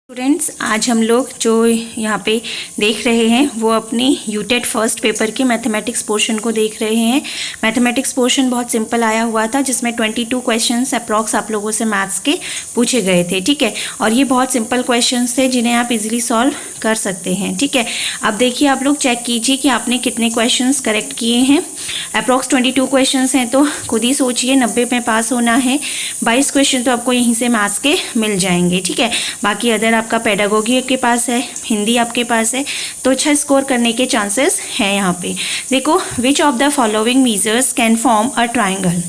Students, आज हम लोग जो यहाँ पे देख रहे हैं वो अपनी यूटेट फर्स्ट पेपर के मैथमेटिक्स पोर्शन को देख रहे हैं। मैथमेटिक्स पोर्शन बहुत सिंपल आया हुआ था, जिसमें 22 क्वेश्चंस अप्रॉक्स आप लोगों से मैथ्स के पूछे गए थे। ठीक है, और ये बहुत सिंपल क्वेश्चंस थे जिन्हें आप इजीली सॉल्व कर सकते हैं। ठीक है, अब देखिए, आप लोग चेक कीजिए कि आपने कितने क्वेश्चंस करेक्ट किए हैं। अप्रॉक्स 22 क्वेश्चंस हैं, तो खुद ही सोचिए 90 में पास होना है। 22 क्वेश्चन तो आपको यहीं से मैथ्स के मिल जाएंगे। ठीक है, बाकी अदर आपका पेडागोगी आपके पास है, हिंदी आपके पास है, तो अच्छा स्कोर करने के चांसेस हैं। यहाँ पे देखो, which of the following measures can form a triangle.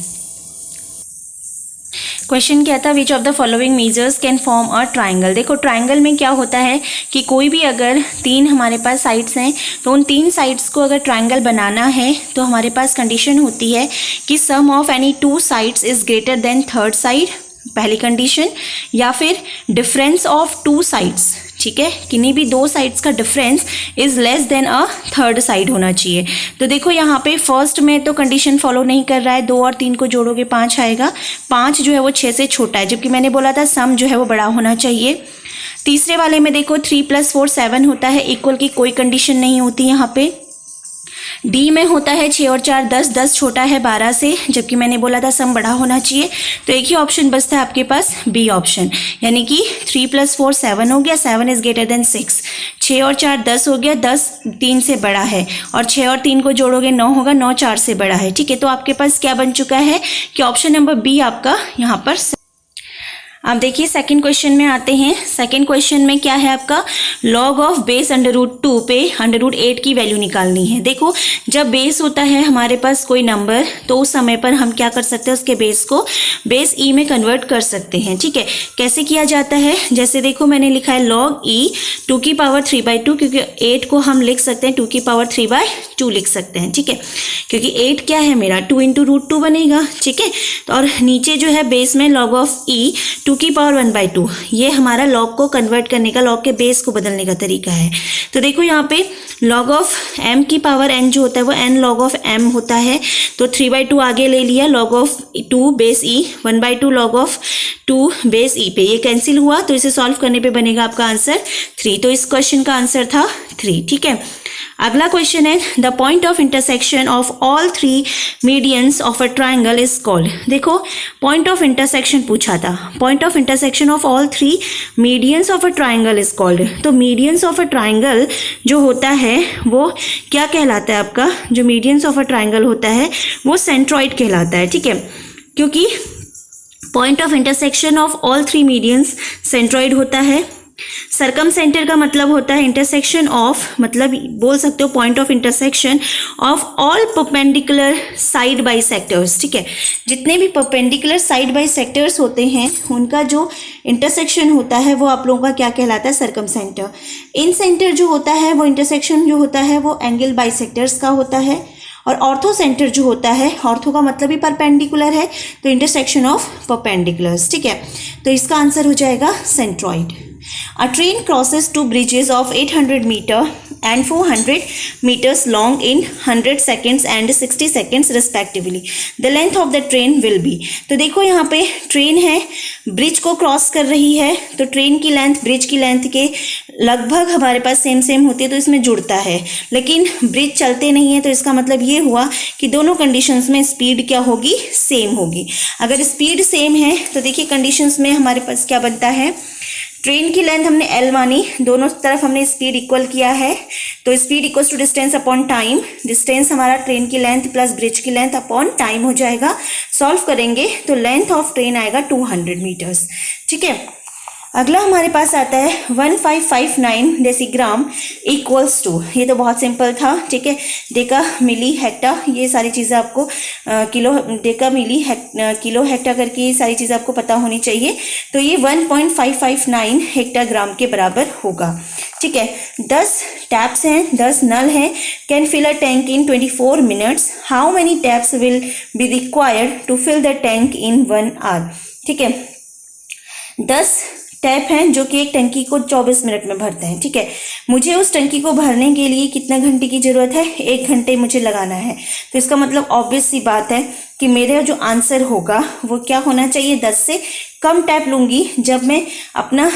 Question क्या था, which of the following measures can form a triangle. देखो, ट्राइंगल में क्या होता है कि कोई भी अगर तीन हमारे पास साइड्स हैं, तो उन तीन साइड्स को अगर ट्राइंगल बनाना है तो हमारे पास कंडीशन होती है कि sum of any two sides is greater than third side, पहली कंडीशन, या फिर डिफरेंस ऑफ टू साइड्स। ठीक है, किन्हीं भी दो साइड्स का difference is less then a third side होना चाहिए। तो देखो, यहाँ पे फर्स्ट में तो कंडीशन फॉलो नहीं कर रहा है, 2 और 3 को जोड़ोगे 5 आएगा। 5 जो है वो 6 से छोटा है, जबकि मैंने बोला था सम जो है वो बड़ा होना चाहिए। तीसरे वाले में देखो 3 + 4 7 होता है, इक्वल की कोई कंडीशन नहीं होती यहाँ पे। डी में होता है 6 और 4 10, 10 छोटा है 12 से, जबकि मैंने बोला था सम बड़ा होना चाहिए। तो एक ही ऑप्शन बचता है आपके पास, बी ऑप्शन, यानी कि 3 + 4 7 हो गया, 7 इज ग्रेटर देन 6। 6 और 4 10 हो गया, 10 3 से बड़ा है, और 6 और 3 को जोड़ोगे 9 होगा, 9 4 से बड़ा है। ठीक है, तो आपके पास क्या बन चुका है कि ऑप्शन नंबर बी आपका यहाँ पर। अब देखिए, सेकंड क्वेश्चन में आते हैं। सेकंड क्वेश्चन में क्या है आपका, लॉग ऑफ बेस √2 पे √8 की वैल्यू निकालनी है। देखो, जब बेस होता है हमारे पास कोई नंबर, तो उस समय पर हम क्या कर सकते हैं, उसके बेस को बेस ई में कन्वर्ट कर सकते हैं। ठीक है, कैसे किया जाता है, जैसे देखो मैंने लिखा है लॉग ई 2 की पावर 3/2, क्योंकि 8 को हम लिख सकते हैं 2 की पावर 3/2 लिख सकते हैं। ठीक है, क्योंकि 8 क्या है मेरा 2 × √2 बनेगा। ठीक है, तो और नीचे जो है बेस में लॉग ऑफ ई 2 की पावर 1/2, ये हमारा लॉग को कन्वर्ट करने का, लॉग के बेस को बदलने का तरीका है। तो देखो, यहाँ पे लॉग ऑफ m की पावर n जो होता है वो n लॉग ऑफ m होता है, तो 3/2 आगे ले लिया, log of 2 base e 1/2 log of 2 base e पे, ये कैंसिल हुआ, तो इसे सॉल्व करने पे बनेगा आपका आंसर 3। तो इस क्वेश्चन का आंसर था 3। ठीक है, अगला क्वेश्चन है, the point of intersection of all 3 medians of a triangle is called. देखो, पॉइंट ऑफ इंटरसेक्शन पूछा था, point of intersection of all 3 medians of a triangle is called. तो मीडियंस ऑफ अ ट्राइंगल जो होता है वो क्या कहलाता है आपका, जो मीडियंस ऑफ अ ट्राइंगल होता है वो सेंट्रॉइड कहलाता है। ठीक है, क्योंकि point of intersection of all 3 medians centroid होता है। सरकम सेंटर का मतलब होता है इंटरसेक्शन ऑफ, मतलब बोल सकते हो point of intersection of all perpendicular side by sectors. ठीक है, जितने भी परपेंडिकुलर साइड बाई सेक्टर्स होते हैं उनका जो इंटरसेक्शन होता है वो आप लोगों का क्या कहलाता है, सरकम सेंटर। इन सेंटर जो होता है वो इंटरसेक्शन जो होता है वो एंगल बाई सेक्टर्स का होता है। और ऑर्थो सेंटर जो होता है, ऑर्थो का मतलब ही परपेंडिकुलर है, तो इंटरसेक्शन ऑफ परपेंडिकुलर्स। ठीक है, तो इसका आंसर हो जाएगा centroid. A train crosses 2 bridges of 800 meter and 400 meters long in 100 seconds and 60 seconds respectively. The length of the train will be. तो देखो, यहाँ पे ट्रेन है, ब्रिज को क्रॉस कर रही है, तो ट्रेन की लेंथ ब्रिज की लेंथ के लगभग हमारे पास सेम होती है, तो इसमें जुड़ता है। लेकिन ब्रिज चलते नहीं है, तो इसका मतलब ये हुआ कि दोनों कंडीशंस में स्पीड क्या होगी, सेम होगी। अगर स्पीड सेम है तो देखिए कंडीशंस में हमारे पास क्या बनता है, ट्रेन की लेंथ हमने L मानी, दोनों तरफ हमने स्पीड इक्वल किया है, तो speed equals to distance upon time. Distance हमारा ट्रेन की लेंथ प्लस ब्रिज की लेंथ अपॉन टाइम हो जाएगा। सॉल्व करेंगे तो लेंथ ऑफ ट्रेन आएगा 200 मीटर्स। ठीक है, अगला हमारे पास आता है 1559 डेसीग्राम इक्वल्स टू, ये तो बहुत सिंपल था। ठीक है, डेका मिली हेक्टा, ये सारी चीज़ें आपको किलो डेका मिली किलो हेक्टा करके ये सारी चीज़ें आपको पता होनी चाहिए। तो ये 1.559 हेक्टाग्राम के बराबर होगा। ठीक है, 10 टैप्स हैं, 10 नल हैं, can fill a tank in 24 minutes, how many taps will be required to fill the tank in 1 hour. ठीक है, 10 टैप हैं जो कि एक टंकी को 24 मिनट में भरते हैं। ठीक है, मुझे उस टंकी को भरने के लिए कितना घंटे की ज़रूरत है, 1 घंटे मुझे लगाना है। तो इसका मतलब ऑब्वियस सी बात है कि मेरा जो आंसर होगा वो क्या होना चाहिए, 10 से कम टैप लूँगी। जब मैं अपना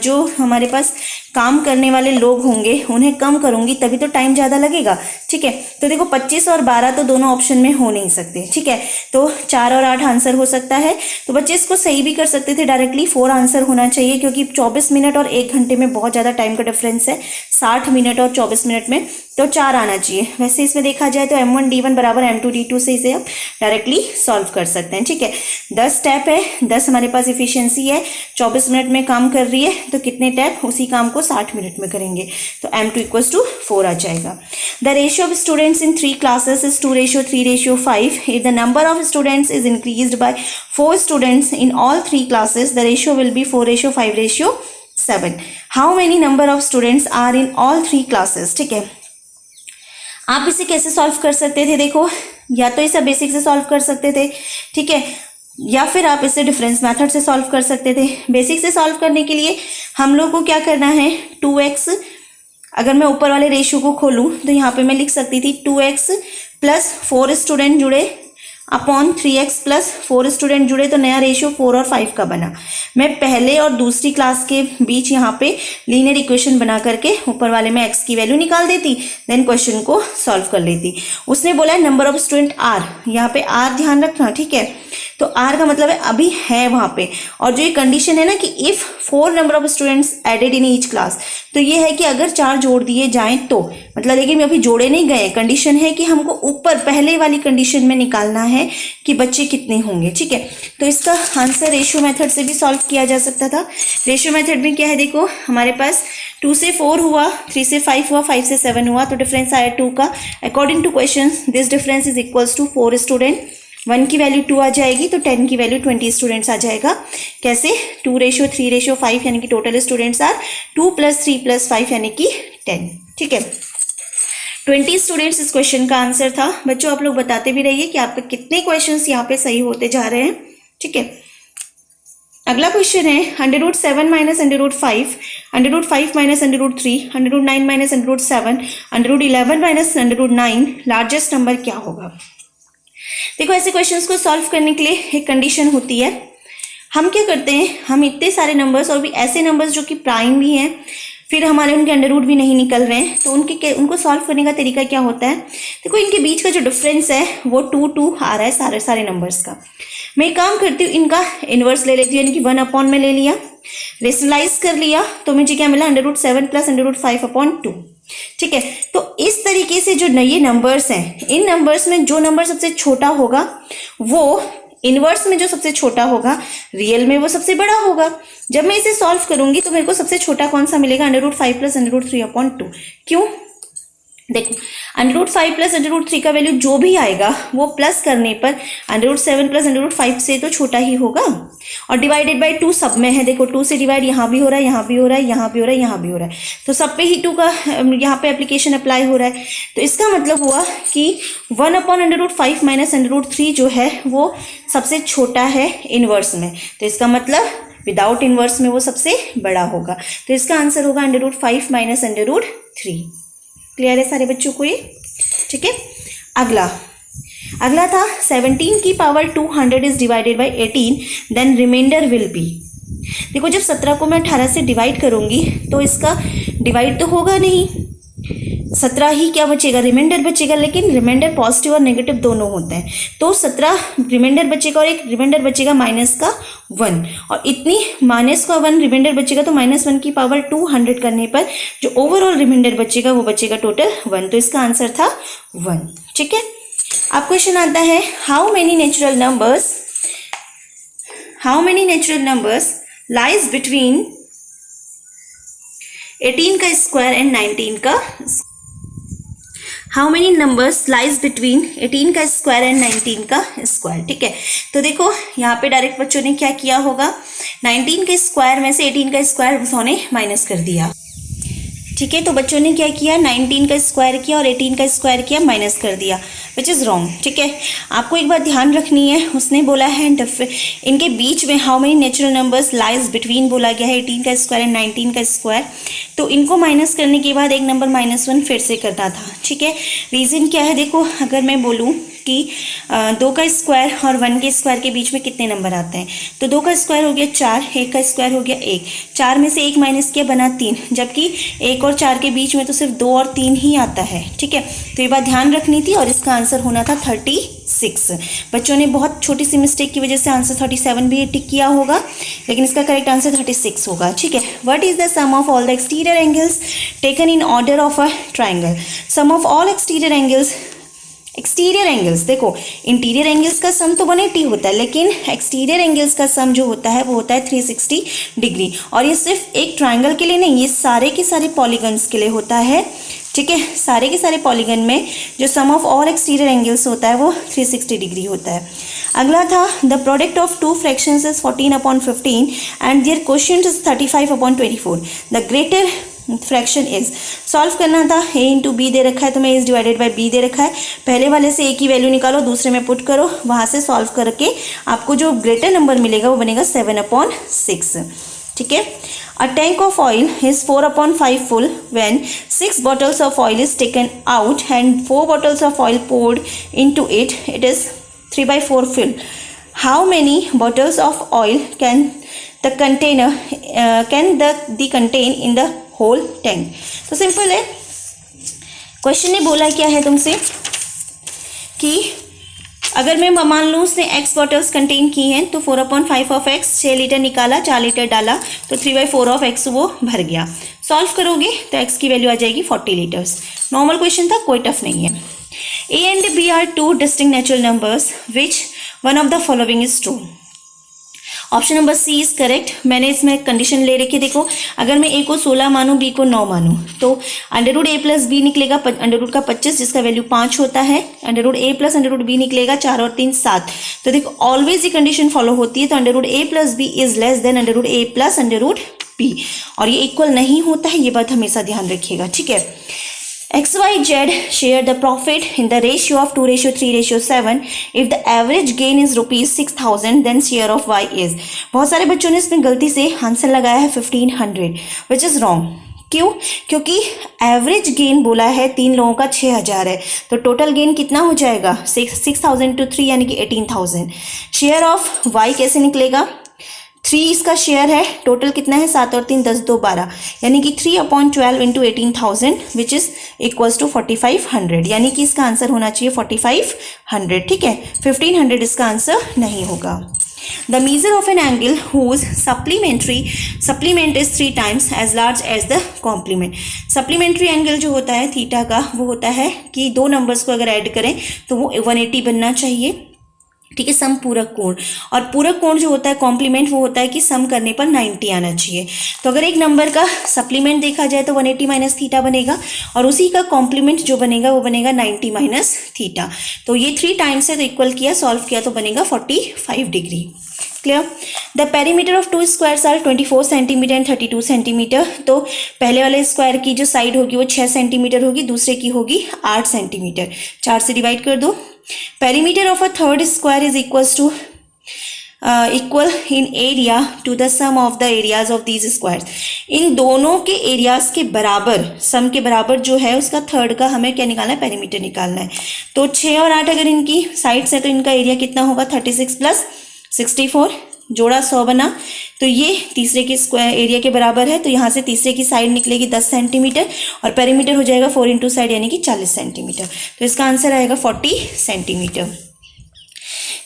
जो हमारे पास काम करने वाले लोग होंगे उन्हें कम करूँगी तभी तो टाइम ज़्यादा लगेगा। ठीक है, तो देखो 25 और 12 तो दोनों ऑप्शन में हो नहीं सकते। ठीक है, तो 4 और 8 आंसर हो सकता है। तो बच्चे इसको सही भी कर सकते थे डायरेक्टली, 4 आंसर होना चाहिए, क्योंकि 24 मिनट और 1 घंटे में बहुत ज़्यादा टाइम का डिफरेंस है, 60 मिनट और 24 मिनट में, तो 4 आना चाहिए। वैसे इसमें देखा जाए तो M1D1 बराबर M2D2 से इसे आप डायरेक्टली सॉल्व कर सकते हैं। ठीक है, 10 स्टेप है, 10 हमारे पास इफिशियंसी है, 24 मिनट में काम कर रही है, तो कितने टैप, उसी काम को 60 मिनट में करेंगे, तो M2 = 4 आ जाएगा। The ratio of students in 3 classes is 2:3:5। If the number of students is increased by 4 students in all 3 classes, the ratio will be 4:5:7। How many number of students are in all 3 classes. ठीक है, आप इसे कैसे solve कर सकते थे, देखो या तो इसे बेसिक से सॉल्व कर सकते थे, ठीक है, या फिर आप इसे डिफरेंस मेथड से सॉल्व कर सकते थे। बेसिक से सॉल्व करने के लिए हम लोग को क्या करना है, 2x, अगर मैं ऊपर वाले रेशियो को खोलूं तो यहाँ पे मैं लिख सकती थी 2x + 4 स्टूडेंट जुड़े अपॉन 3x + 4 स्टूडेंट जुड़े, तो नया रेशियो 4 और 5 का बना। मैं पहले और दूसरी क्लास के बीच यहाँ पे लीनियर इक्वेशन बना करके ऊपर वाले में x की वैल्यू निकाल देती, देन क्वेश्चन को सॉल्व कर लेती। उसने बोला है नंबर ऑफ स्टूडेंट r, यहाँ पे r ध्यान रखना। ठीक है, तो r का मतलब है अभी है वहाँ पे, और जो ये कंडीशन है ना कि if 4 number of students added in each class, तो ये है कि अगर 4 जोड़ दिए जाएं तो, मतलब लेकिन अभी जोड़े नहीं गए, कंडीशन है कि हमको ऊपर पहले वाली कंडीशन में निकालना है कि बच्चे कितने होंगे। ठीक है, तो इसका आंसर रेशियो मेथड से भी सॉल्व किया जा सकता था। रेशियो मेथड में क्या है, देखो हमारे पास 2 से 4 हुआ, 3 से 5 हुआ, 5 से 7 हुआ, तो डिफरेंस आया 2 का। According to question this difference is equals to 4 student, 1 की वैल्यू 2 आ जाएगी, तो 10 की वैल्यू 20 स्टूडेंट्स आ जाएगा। कैसे, 2:3:5 यानी कि टोटल स्टूडेंट्स आर 2 + 3 + 5 यानी कि 10। ठीक है, 20 स्टूडेंट्स इस क्वेश्चन का आंसर था। बच्चों आप लोग बताते भी रहिए कि आपके कितने क्वेश्चंस यहाँ पे सही होते जा रहे हैं। ठीक है, अगला क्वेश्चन है √7 - √5, √5 - √3, √9 - √7, √11 - √9, लार्जेस्ट नंबर क्या होगा। देखो ऐसे क्वेश्चंस को सॉल्व करने के लिए एक कंडीशन होती है। हम क्या करते हैं, हम इतने सारे नंबर्स और भी ऐसे नंबर्स जो कि प्राइम भी हैं, फिर हमारे उनके अंडर रूट भी नहीं निकल रहे हैं, तो उनको सॉल्व करने का तरीका क्या होता है, देखो इनके बीच का जो डिफरेंस है वो 2 आ रहा है सारे नंबर्स का। मैं एक काम करती हूँ, इनका इन्वर्स ले लेती हूँ, यानी कि 1 में ले लिया, रेशनलाइज कर लिया, तो मुझे क्या मिला, √7 + √5/2। ठीक है, तो इस तरीके से जो नए नंबर्स हैं, इन नंबर्स में जो नंबर सबसे छोटा होगा वो इनवर्स में जो सबसे छोटा होगा रियल में वो सबसे बड़ा होगा। जब मैं इसे सॉल्व करूंगी तो मेरे को सबसे छोटा कौन सा मिलेगा, √5 + √3/2। क्यों, देखो √5 + √3 का वैल्यू जो भी आएगा वो प्लस करने पर √7 + √5 से तो छोटा ही होगा, और डिवाइडेड बाय 2 सब में है। देखो 2 से डिवाइड यहाँ भी हो रहा है, यहाँ भी हो रहा है, यहाँ भी हो रहा है, यहाँ भी हो रहा है, तो सब पे ही 2 का यहाँ पे एप्लीकेशन अप्लाई हो रहा है। तो इसका मतलब हुआ कि 1/√5 - √3 जो है वो सबसे छोटा है इनवर्स में, तो इसका मतलब विदाउट इनवर्स में वो सबसे बड़ा होगा। तो इसका आंसर होगा √5 - √3। क्लियर है सारे बच्चों को ये। ठीक है, अगला था 17 की power 200 is divided by 18, then remainder will be. देखो जब 17 को मैं 18 से डिवाइड करूंगी तो इसका डिवाइड तो होगा नहीं, 17 ही क्या बचेगा, रिमाइंडर बचेगा, लेकिन रिमाइंडर पॉजिटिव और नेगेटिव दोनों होते हैं, तो 17 रिमाइंडर बचेगा और एक रिमाइंडर बचेगा -1, और इतनी -1 रिमाइंडर बचेगा, तो -1 की पावर 200 करने पर जो ओवरऑल रिमाइंडर बचेगा वो बचेगा टोटल 1, तो इसका आंसर था 1। ठीक है, अब क्वेश्चन आता है how many natural numbers lies between 18 का स्क्वायर एंड 19 का। How many numbers lies between 18 का स्क्वायर एंड 19 का स्क्वायर। ठीक है, तो देखो यहाँ पे डायरेक्ट बच्चों ने क्या किया होगा, 19 के स्क्वायर में से 18 का स्क्वायर उन्होंने माइनस कर दिया। ठीक है, तो बच्चों ने क्या किया, 19 का स्क्वायर किया और 18 का स्क्वायर किया, माइनस कर दिया, विच इज़ रॉन्ग। ठीक है, आपको एक बात ध्यान रखनी है, उसने बोला है इनके बीच में how many natural numbers lies between बोला गया है 18 का स्क्वायर एंड 19 का स्क्वायर, तो इनको माइनस करने के बाद एक नंबर -1 फिर से करना था। ठीक है, रीज़न क्या है, देखो अगर मैं बोलूँ कि 2 का स्क्वायर और 1 के स्क्वायर के बीच में कितने नंबर आते हैं। तो 2 का स्क्वायर हो गया 4, 1 का स्क्वायर हो गया 1, 4 में से 1 माइनस किया बना 3, जबकि 1 और 4 के बीच में तो सिर्फ 2 और 3 ही आता है। ठीक है, तो ये बात ध्यान रखनी थी और इसका आंसर होना था 36। बच्चों ने बहुत छोटी सी मिस्टेक की वजह से आंसर 37 भी टिक किया होगा, लेकिन इसका करेक्ट आंसर 36 होगा। ठीक है, what is the sum of all the exterior angles taken in order of a triangle. Sum of all exterior angles, देखो इंटीरियर एंगल्स का सम तो 180 होता है, लेकिन एक्सटीरियर एंगल्स का सम जो होता है वो होता है 360 डिग्री। और ये सिर्फ एक ट्राइंगल के लिए नहीं, ये सारे के सारे पॉलीगन्स के लिए होता है। ठीक है, सारे के सारे पॉलीगन में जो sum of all exterior angles होता है वो 360 डिग्री होता है। अगला था the product of two fractions is 14/15 and their quotient is 35/24। The greater fraction is, solve करना था। a इंटू बी दे रखा है तो मैं इज डिवाइडेड बाई बी दे रखा है, पहले वाले से a की वैल्यू निकालो, दूसरे में पुट करो, वहाँ से सॉल्व करके आपको जो ग्रेटर नंबर मिलेगा वो बनेगा 7/6। ठीक है, a tank of oil is 4/5 full when 6 bottles of oil is taken out and 4 bottles of oil poured into it. It is 3/4 full. How many bottles of oil can the container contain in the whole tank? तो simple है, question ने बोला क्या है तुमसे कि अगर मैं मान लूँ उसने x बॉटल्स कंटेन की हैं तो 4/5 ऑफ x, 6 लीटर निकाला, 4 लीटर डाला तो 3/4 ऑफ x वो भर गया। सॉल्व करोगे तो x की वैल्यू आ जाएगी 40 लीटर्स। नॉर्मल क्वेश्चन था, कोई टफ नहीं है। a and b are two distinct natural numbers, which one of the following is true. Option number C is correct. मैंने इसमें कंडीशन ले रखी है, देखो अगर मैं a को 16 मानूँ, b को 9 मानूँ तो √a प्लस बी निकलेगा √ का 25 जिसका वैल्यू 5 होता है, √a प्लस √b निकलेगा 4 और 3 7। तो देखो ऑलवेज ये कंडीशन फॉलो होती है, तो √a plus b is less than √a plus √b, और ये इक्वल नहीं होता है, ये बात हमेशा ध्यान रखिएगा। ठीक है, XYZ share the profit in the ratio of 2:3:7. If the average gain is ₹6,000, then share of Y is. बहुत सारे बच्चों ने इसमें गलती से आंसर लगाया है 1500, which is wrong. क्यों? क्योंकि एवरेज गेन बोला है 3 लोगों का 6000 है, तो टोटल गेन कितना हो जाएगा 6,000 to 3 यानी कि 18,000। शेयर ऑफ Y कैसे निकलेगा, 3 इसका शेयर है, टोटल कितना है 7 और 3 10 2 12, यानी कि 3/12 into 18,000 which is equals to 4500, यानी कि इसका आंसर होना चाहिए 4500। ठीक है, 1500 इसका आंसर नहीं होगा। The measure of an angle whose supplement is 3 times as large as the complement. Supplementary angle जो होता है थीटा का वो होता है कि 2 नंबर्स को अगर ऐड करें तो वो 180 बनना चाहिए। ठीक है, सम पूरक कोण, और पूरक कोण जो होता है कॉम्प्लीमेंट वो होता है कि सम करने पर 90 आना चाहिए। तो अगर एक नंबर का सप्लीमेंट देखा जाए तो 180 माइनस थीटा बनेगा, और उसी का कॉम्प्लीमेंट जो बनेगा वो बनेगा 90 माइनस थीटा। तो ये 3 टाइम्स है तो इक्वल किया, सॉल्व किया तो बनेगा 45 degree. Clear. The perimeter of 2 squares are 24 centimetre and 32 centimetre. तो पहले वाले स्क्वायर की जो साइड होगी वो 6 सेंटीमीटर होगी, दूसरे की होगी 8 सेंटीमीटर। 4 से डिवाइड कर दो। Perimeter of a third square is equal in area to the sum of the areas of these squares. इन दोनों के एरियाज के बराबर, सम के बराबर जो है उसका थर्ड का हमें क्या निकालना है, पेरीमीटर निकालना है। तो 6 और 8 अगर इनकी साइड्स है तो इनका एरिया कितना होगा 36 प्लस 64, जोड़ा 100 बना, तो ये तीसरे के स्क्वायर एरिया के बराबर है, तो यहाँ से तीसरे की साइड निकलेगी 10 सेंटीमीटर और पेरीमीटर हो जाएगा 4 इंटू साइड यानी कि 40 सेंटीमीटर। तो इसका आंसर आएगा 40 centimetre.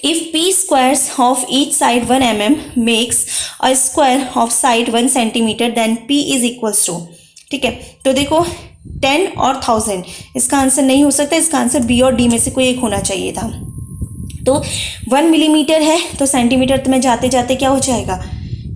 If P squares of each side 1 mm makes a square of side 1 centimeter, then P is equals to, ठीक है। तो देखो 10 और 1000 इसका आंसर नहीं हो सकता, इसका आंसर B और D में से कोई एक होना चाहिए था। तो 1 मिलीमीटर है तो सेंटीमीटर तो में जाते जाते क्या हो जाएगा,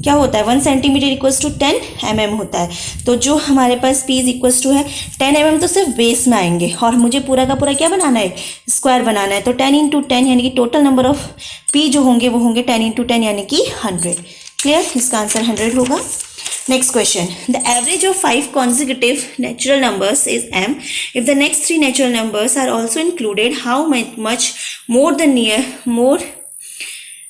क्या होता है 1 सेंटीमीटर इक्वल्स टू 10 mm होता है। तो जो हमारे पास P इज इक्वल्स टू है 10 mm तो सिर्फ बेस में आएंगे और मुझे पूरा का पूरा क्या बनाना है, स्क्वायर बनाना है। तो 10 इंटू 10 यानी कि टोटल नंबर ऑफ P जो होंगे वो होंगे 10 इंटू 10 यानी कि 100। क्लियर, इसका आंसर 100 होगा। Next question, the average of 5 consecutive natural numbers is m. If the next 3 natural numbers are also included, how much more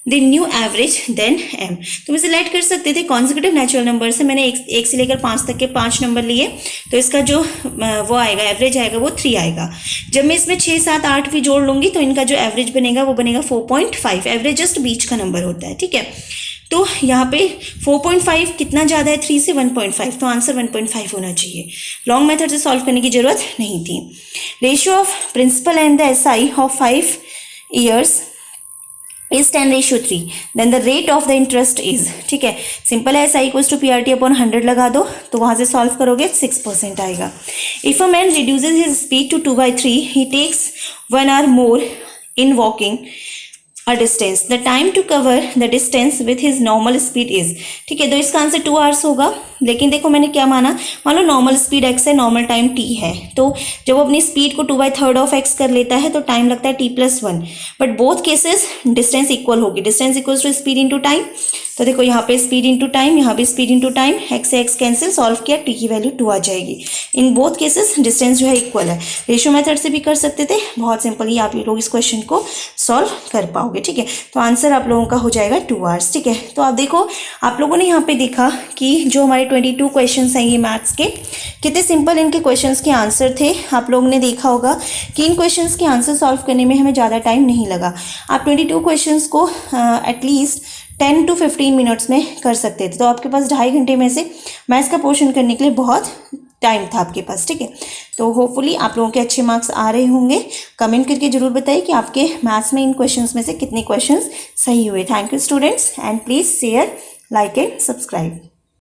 the new average than m। तो मैं सिलेक्ट कर सकते थे कॉन्जिक्यूटिव नेचुरल नंबर से, मैंने एक से लेकर 5 तक के 5 नंबर लिए, तो इसका जो वो आएगा एवरेज आएगा वो 3 आएगा। जब मैं इसमें 6, 7, 8 भी जोड़ लूँगी तो इनका जो एवरेज बनेगा वो बनेगा 4.5। एवरेज जस्ट बीच का नंबर होता है, ठीक है। तो यहाँ पे 4.5 कितना ज़्यादा है 3 से 1.5, तो आंसर 1.5 होना चाहिए। लॉन्ग मेथड से सॉल्व करने की ज़रूरत नहीं थी। Ratio of principal and the SI of 5 years is 10:3, then the rate of the interest is, ठीक है। सिंपल है, SI equals to PRT upon 100 लगा दो, तो वहाँ से सॉल्व करोगे 6% आएगा। If a man reduces his speed to 2/3 he takes 1 hour more in walking a distance, the time to cover the distance with his normal speed is, ठीक है। तो इसका आंसर 2 hours होगा, लेकिन देखो मैंने क्या माना, मान लो नॉर्मल स्पीड x है, नॉर्मल टाइम t है, तो जब वो अपनी स्पीड को 2/3 ऑफ x कर लेता है तो टाइम लगता है t+1, but both cases distance equal होगी, distance equals to speed into time. तो देखो यहाँ पे स्पीड इंटू टाइम, यहाँ पे स्पीड इंटू टाइम, x से x कैंसिल, सॉल्व किया, t की वैल्यू 2 आ जाएगी। इन बोथ केसेस डिस्टेंस जो है इक्वल है। रेशियो मेथड से भी कर सकते थे, बहुत सिंपली आप लोग इस क्वेश्चन को सॉल्व कर पाओगे, ठीक है। तो आंसर आप लोगों का हो जाएगा 2 hours, ठीक है। तो आप देखो, आप लोगों ने यहाँ पे देखा कि जो हमारे 22 क्वेश्चन हैं ये मैथ्स के, कितने सिंपल इनके क्वेश्चंस के आंसर थे। आप लोगों ने देखा होगा कि इन क्वेश्चंस के आंसर सॉल्व करने में हमें ज़्यादा टाइम नहीं लगा। आप 22 क्वेश्चंस को एटलीस्ट 10 to 15 मिनट्स में कर सकते थे, तो आपके पास 2.5 घंटे में से मैथ्स का पोर्शन करने के लिए बहुत टाइम था आपके पास, ठीक है। तो होपफुली आप लोगों के अच्छे मार्क्स आ रहे होंगे। कमेंट करके जरूर बताइए कि आपके मैथ्स में इन क्वेश्चंस में से कितने क्वेश्चंस सही हुए। Thank you students, and please share, like and subscribe.